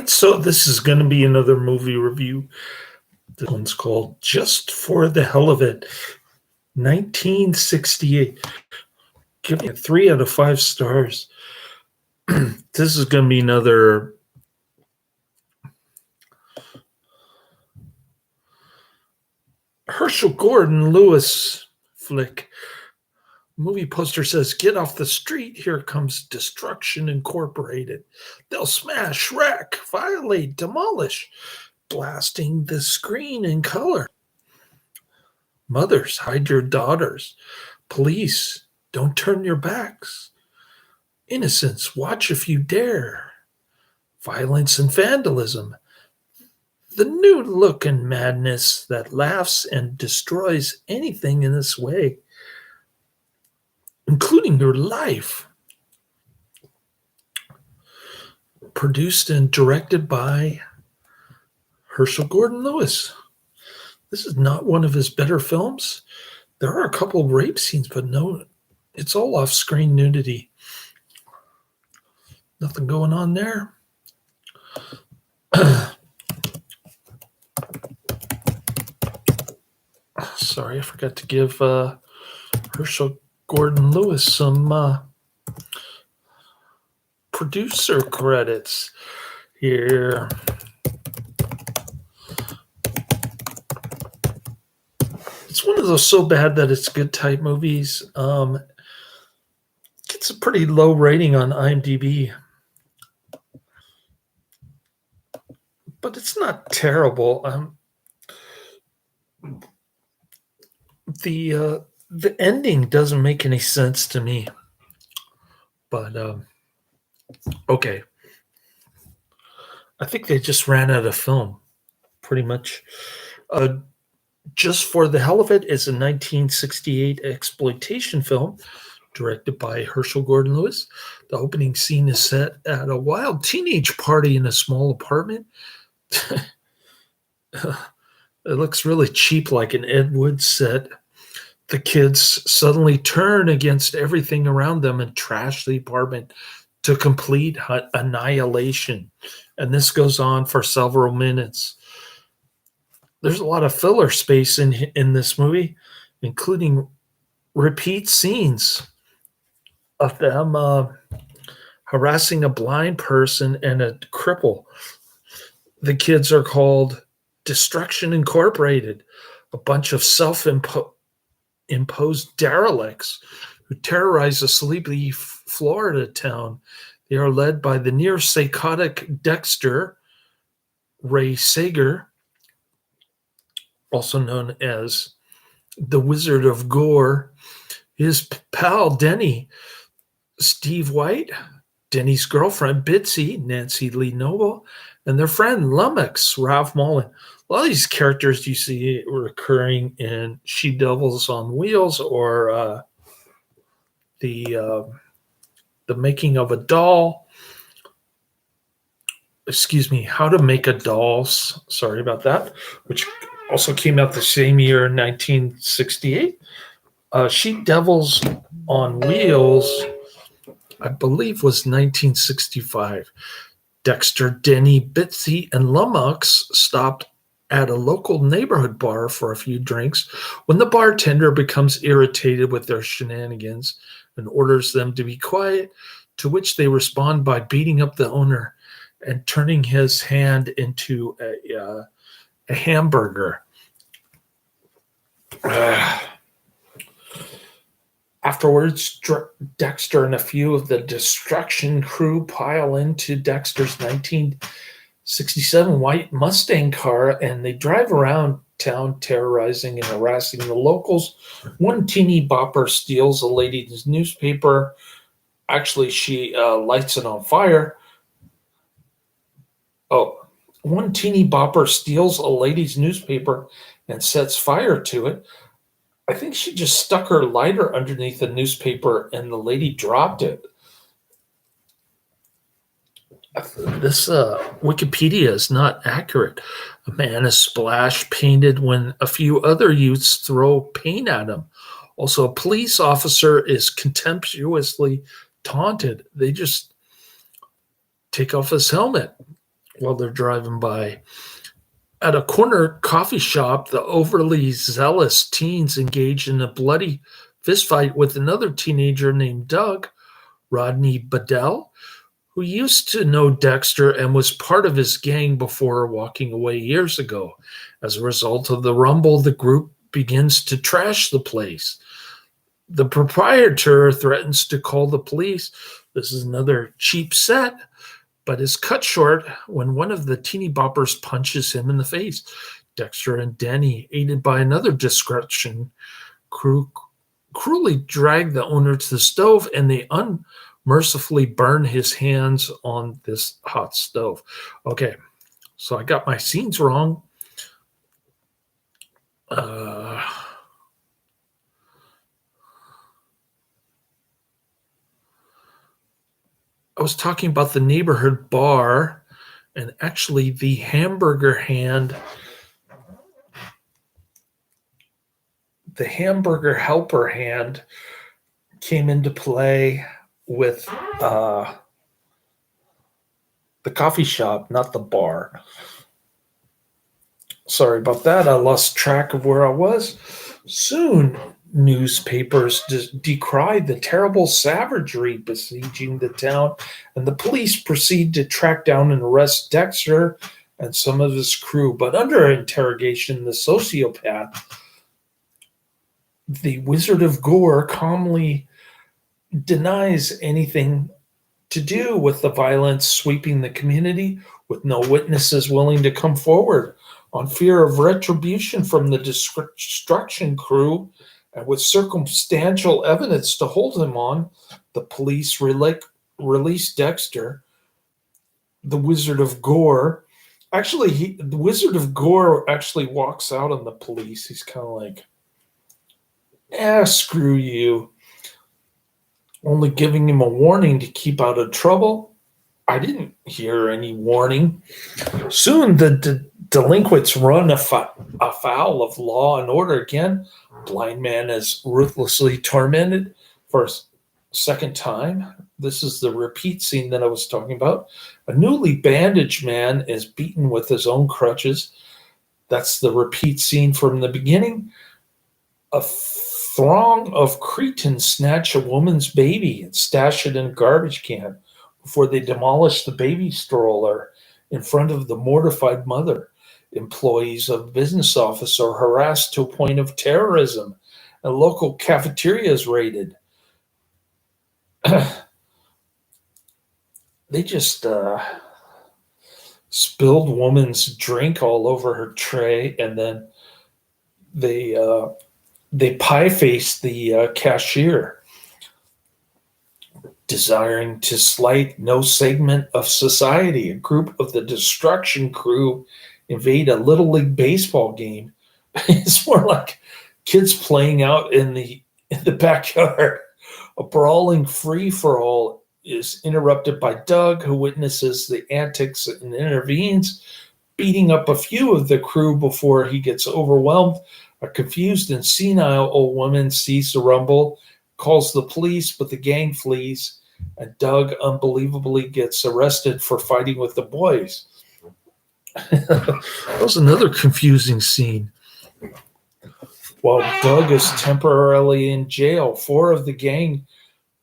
So this is going to be another movie review. This one's called Just for the Hell of It, 1968. Give it 3 out of 5 stars. This is going to be another Herschell Gordon Lewis flick. Movie poster says, "Get off the street. Here comes Destruction Incorporated. They'll smash, wreck, violate, demolish, blasting the screen in color. Mothers, hide your daughters. Police, don't turn your backs. Innocents, watch if you dare. Violence and vandalism. The new look and madness that laughs and destroys anything in its way, including your life." Produced and directed by Herschell Gordon Lewis. This is not one of his better films. There are a couple of rape scenes, but no, it's all off-screen nudity. Nothing going on there. Sorry, I forgot to give Herschell Gordon Lewis some producer credits here. It's one of those so bad that it's good type movies. Gets a pretty low rating on IMDb, but it's not terrible. The ending doesn't make any sense to me, but okay. I think they just ran out of film, pretty much. Just for the Hell of It is a 1968 exploitation film directed by Herschell Gordon Lewis. The opening scene is set at a wild teenage party in a small apartment. It looks really cheap, like an Ed Wood set. The kids suddenly turn against everything around them and trash the apartment to complete annihilation. And this goes on for several minutes. There's a lot of filler space in this movie, including repeat scenes of them harassing a blind person and a cripple. The kids are called Destruction Incorporated, a bunch of self-imposed derelicts who terrorize a sleepy Florida town. They are led by the near psychotic Dexter, Ray Sager, also known as the Wizard of Gore, his pal Denny, Steve White, Denny's girlfriend Bitsy, Nancy Lee Noble, and their friend Lummox, Ralph Mullin. A lot of these characters you see recurring in She Devils on Wheels or the Making of a Doll. Excuse me, How to Make a Doll. Sorry about that, which also came out the same year, 1968. She Devils on Wheels, I believe, was 1965. Dexter, Denny, Bitsy, and Lummox stopped at a local neighborhood bar for a few drinks when the bartender becomes irritated with their shenanigans and orders them to be quiet, to which they respond by beating up the owner and turning his hand into a hamburger. Afterwards, Dexter and a few of the Destruction crew pile into Dexter's 1967 white Mustang car, and they drive around town terrorizing and harassing the locals. One teeny bopper steals a lady's newspaper. Actually, she lights it on fire. One teeny bopper steals a lady's newspaper and sets fire to it. I think she just stuck her lighter underneath the newspaper and the lady dropped it. This Wikipedia is not accurate. A man is splash painted when a few other youths throw paint at him. Also, a police officer is contemptuously taunted. They just take off his helmet. while they're driving by. At a corner coffee shop, the overly zealous teens engaged in a bloody fistfight with another teenager named Doug, Rodney Bedell, who used to know Dexter and was part of his gang before walking away years ago. As a result of the rumble, the group begins to trash the place. The proprietor threatens to call the police. This is another cheap set, but is cut short when one of the teeny boppers punches him in the face. Dexter and Denny, aided by another destruction crew, cruelly drag the owner to the stove, and they unmercifully burn his hands on this hot stove. Okay, so I got my scenes wrong. I was talking about the neighborhood bar, and actually the hamburger helper hand came into play with the coffee shop, not the bar. Sorry about that. I lost track of where I was. Soon, newspapers decried the terrible savagery besieging the town, and the police proceed to track down and arrest Dexter and some of his crew. But under interrogation, the sociopath, the Wizard of Gore, calmly denies anything to do with the violence sweeping the community, with no witnesses willing to come forward. On fear of retribution from the destruction crew, and with circumstantial evidence to hold him on, the police released Dexter. The Wizard of Gore, the Wizard of Gore actually walks out on the police. He's kind of like, screw you. Only giving him a warning to keep out of trouble. I didn't hear any warning. Soon the delinquents run afoul of law and order again. Blind man is ruthlessly tormented for a second time. This is the repeat scene that I was talking about. A newly bandaged man is beaten with his own crutches. That's the repeat scene from the beginning. A throng of cretins snatch a woman's baby and stash it in a garbage can before they demolish the baby stroller in front of the mortified mother. Employees of business office are harassed to a point of terrorism, and local cafeterias raided. They just spilled woman's drink all over her tray, and then they pie-faced the cashier, desiring to slight no segment of society. A group of the destruction crew invade a Little League baseball game. It's more like kids playing out in the backyard. A brawling free-for-all is interrupted by Doug, who witnesses the antics and intervenes, beating up a few of the crew before he gets overwhelmed. A confused and senile old woman sees the rumble, calls the police, but the gang flees, and Doug unbelievably gets arrested for fighting with the boys. That was another confusing scene. While Doug is temporarily in jail, four of the gang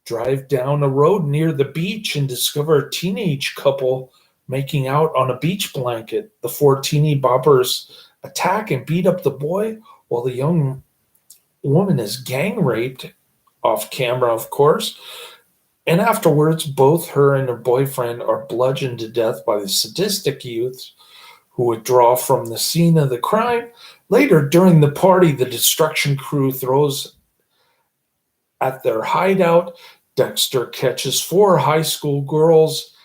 drive down a road near the beach and discover a teenage couple making out on a beach blanket. The four teeny boppers attack and beat up the boy, while the young woman is gang raped, off camera, of course. And afterwards, both her and her boyfriend are bludgeoned to death by the sadistic youths who withdraw from the scene of the crime. Later, during the party, the destruction crew throws at their hideout. Dexter catches four high school girls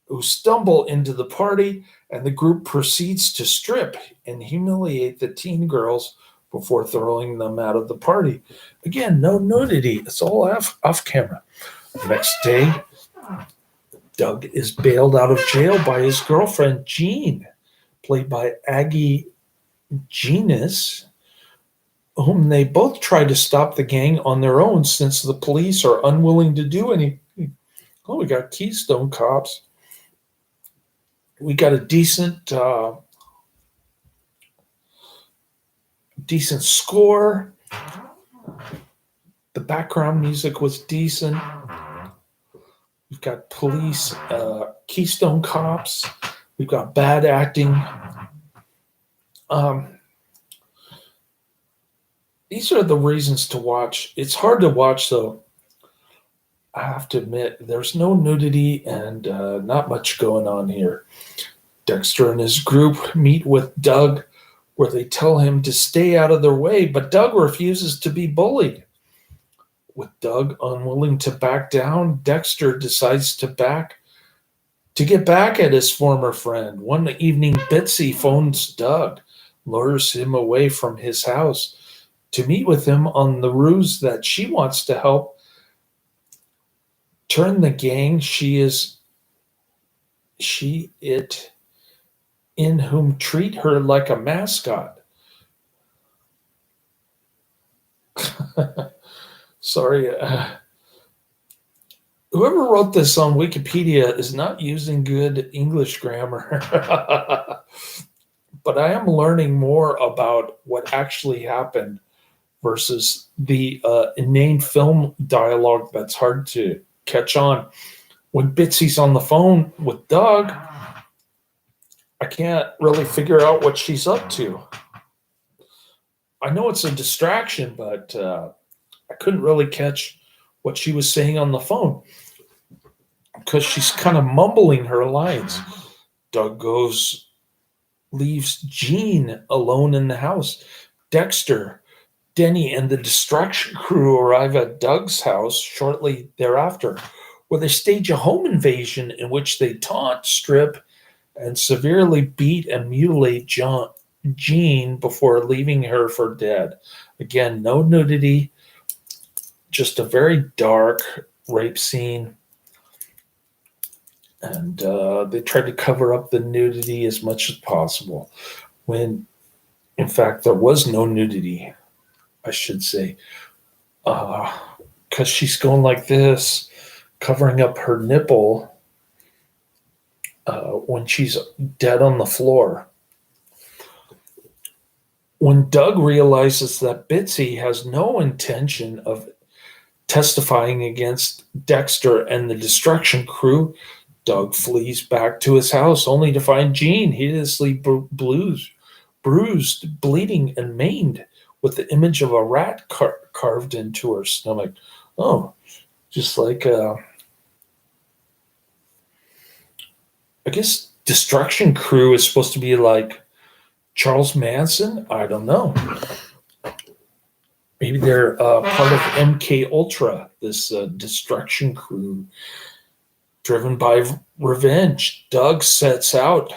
who stumble into the party, and the group proceeds to strip and humiliate the teen girls before throwing them out of the party. Again, no nudity. It's all off camera. The next day, Doug is bailed out of jail by his girlfriend, Jean, played by Aggie Genus, whom they both try to stop the gang on their own since the police are unwilling to do anything. Oh, we got Keystone Cops. We got a decent score. The background music was decent. We've got police, Keystone Cops. We've got bad acting. These are the reasons to watch. It's hard to watch, though. I have to admit, there's no nudity and not much going on here. Dexter and his group meet with Doug, where they tell him to stay out of their way, but Doug refuses to be bullied. With Doug unwilling to back down, Dexter decides to get back at his former friend. One evening, Bitsy phones Doug, lures him away from his house to meet with him on the ruse that she wants to help turn the gang in whom treat her like a mascot. Sorry. Whoever wrote this on Wikipedia is not using good English grammar. But I am learning more about what actually happened versus the inane film dialogue that's hard to catch on. When Bitsy's on the phone with Doug, I can't really figure out what she's up to. I know it's a distraction, but I couldn't really catch what she was saying on the phone because she's kind of mumbling her lines. Doug leaves Jean alone in the house. Dexter, Denny, and the distraction crew arrive at Doug's house shortly thereafter, where they stage a home invasion in which they taunt, strip, and severely beat and mutilate Jean before leaving her for dead. Again, no nudity, just a very dark rape scene. And they tried to cover up the nudity as much as possible, when, in fact, there was no nudity, I should say, because she's going like this, covering up her nipple when she's dead on the floor. When Doug realizes that Bitsy has no intention of testifying against Dexter and the destruction crew, Doug flees back to his house only to find Jean hideously bruised, bleeding, and maimed, with the image of a rat carved into her stomach. Oh, just like, I guess destruction crew is supposed to be like Charles Manson? I don't know. Maybe they're part of MK Ultra, this destruction crew. Driven by revenge, Doug sets out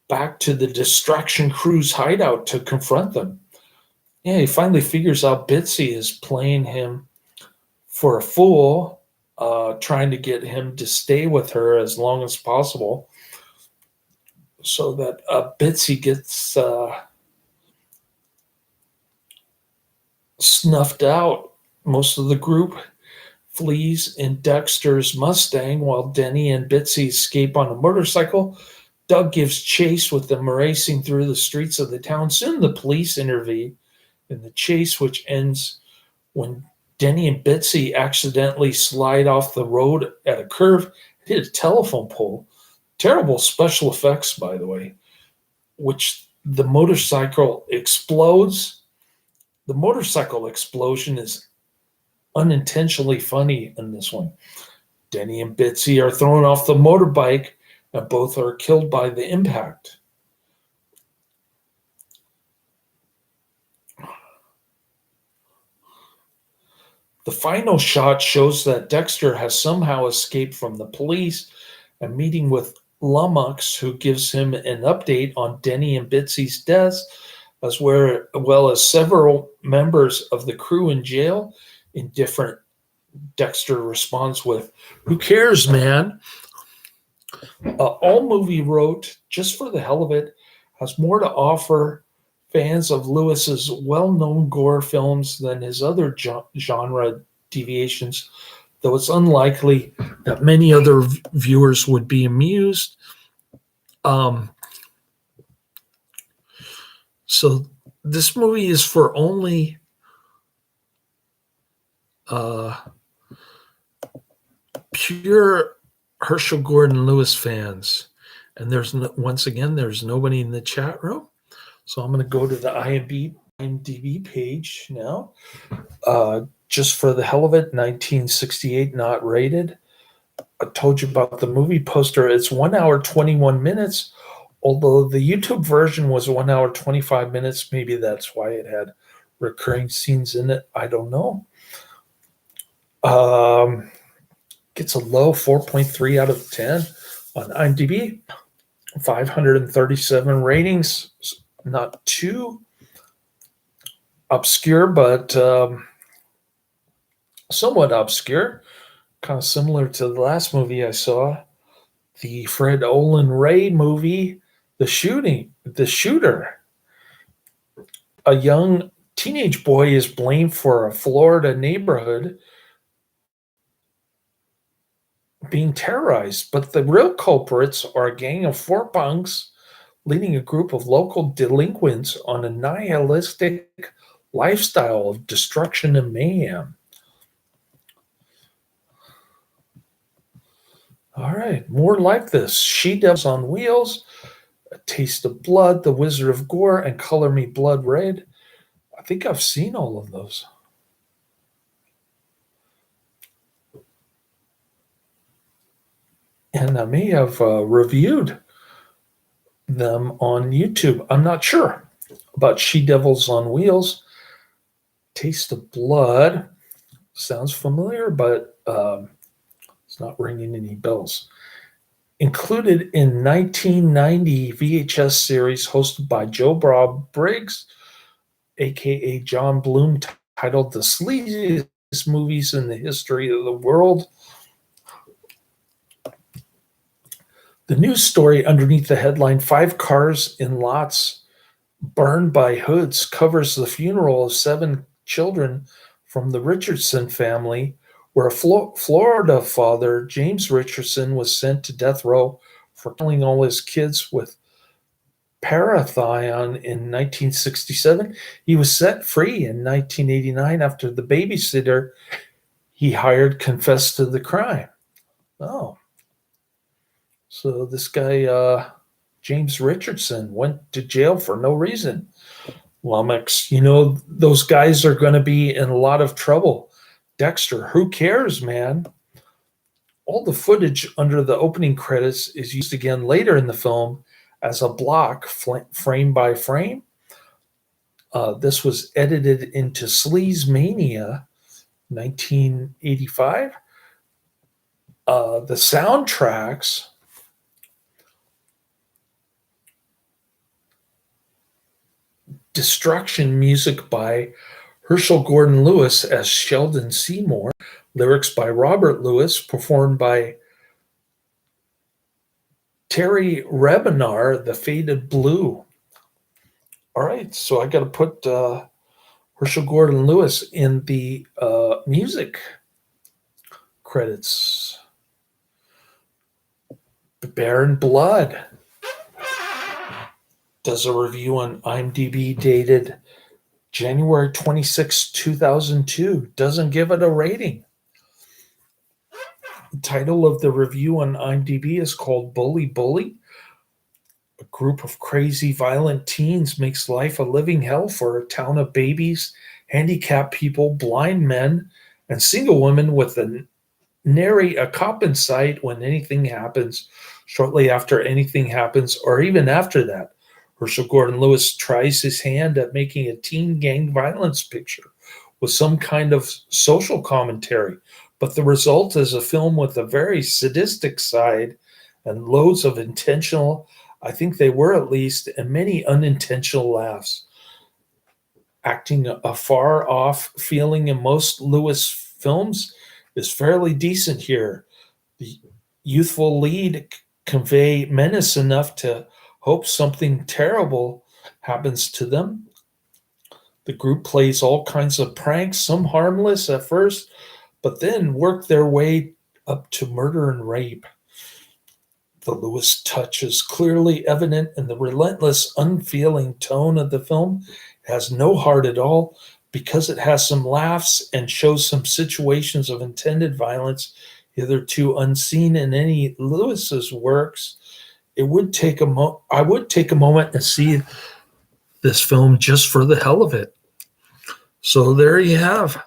back to the destruction crew's hideout to confront them. Yeah, he finally figures out Bitsy is playing him for a fool, trying to get him to stay with her as long as possible so that Bitsy gets snuffed out. Most of the group flees in Dexter's Mustang while Denny and Bitsy escape on a motorcycle. Doug gives chase with them racing through the streets of the town. Soon the police intervene in the chase, which ends when Denny and Bitsy accidentally slide off the road at a curve, hit a telephone pole. Terrible special effects, by the way, which the motorcycle explodes. The motorcycle explosion is unintentionally funny in this one. Denny and Bitsy are thrown off the motorbike and both are killed by the impact. The final shot shows that Dexter has somehow escaped from the police and meeting with Lummox, who gives him an update on Denny and Bitsy's deaths, as well as several members of the crew in jail. Indifferent, Dexter responds with, "Who cares, man?" All movie wrote, just for the hell of it, has more to offer fans of Lewis's well-known gore films than his other genre deviations, though it's unlikely that many other viewers would be amused Um, so this movie is for only uh, pure Herschell Gordon Lewis fans. And once again, there's nobody in the chat room. So I'm going to go to the IMDb page now. Just for the hell of it, 1968, not rated. I told you about the movie poster. It's 1 hour, 21 minutes. Although the YouTube version was 1 hour, 25 minutes. Maybe that's why it had recurring scenes in it. I don't know. Gets a low 4.3 out of 10 on IMDb. 537 ratings. Not too obscure, but somewhat obscure. Kind of similar to the last movie I saw, the Fred Olen Ray movie, The Shooter. A young teenage boy is blamed for a Florida neighborhood being terrorized, but the real culprits are a gang of four punks leading a group of local delinquents on a nihilistic lifestyle of destruction and mayhem. All right, more like this. She-Devils on Wheels, A Taste of Blood, The Wizard of Gore, and Color Me Blood Red. I think I've seen all of those. And I may have reviewed them on YouTube. I'm not sure about She-Devils on Wheels. Taste of Blood sounds familiar, but it's not ringing any bells. Included in 1990 VHS series hosted by Joe Bob Briggs, aka John Bloom, titled The Sleaziest Movies in the History of the World. The news story underneath the headline, 5 cars in lots burned by hoods, covers the funeral of 7 children from the Richardson family, where a Florida father, James Richardson, was sent to death row for killing all his kids with parathion in 1967. He was set free in 1989 after the babysitter he hired confessed to the crime. Oh. So this guy, James Richardson, went to jail for no reason. Lummox, those guys are going to be in a lot of trouble. Dexter, who cares, man? All the footage under the opening credits is used again later in the film as a block, frame by frame. This was edited into Sleaze Mania, 1985. The soundtracks Destruction music by Herschell Gordon Lewis as Sheldon Seymour, lyrics by Robert Lewis, performed by Terry Rebinar, The Faded Blue. All right, so I got to put Herschell Gordon Lewis in the music credits. Barren Blood does a review on IMDb dated January 26, 2002. Doesn't give it a rating. The title of the review on IMDb is called Bully Bully. A group of crazy, violent teens makes life a living hell for a town of babies, handicapped people, blind men, and single women with nary a cop in sight when anything happens, shortly after anything happens, or even after that. Herschell Gordon Lewis tries his hand at making a teen gang violence picture with some kind of social commentary, but the result is a film with a very sadistic side and loads of intentional, I think they were at least, and many unintentional laughs. Acting a far off feeling in most Lewis films is fairly decent here. The youthful lead convey menace enough to hope something terrible happens to them. The group plays all kinds of pranks, some harmless at first, but then work their way up to murder and rape. The Lewis touch is clearly evident in the relentless, unfeeling tone of the film. It has no heart at all because it has some laughs and shows some situations of intended violence hitherto unseen in any Lewis's works. It would take I would take a moment and see this film just for the hell of it. So there you have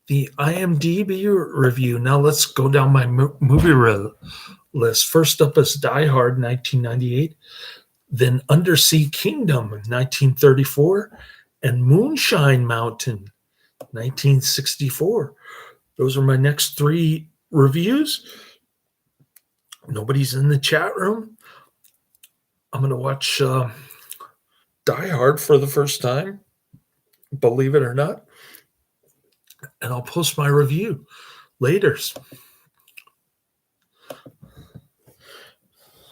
the IMDb review. Now let's go down my movie list. First up is Die Hard, 1998, then Undersea Kingdom, 1934, and Moonshine Mountain, 1964. Those are my next three reviews. Nobody's in the chat room. I'm going to watch Die Hard for the first time, believe it or not, and I'll post my review later.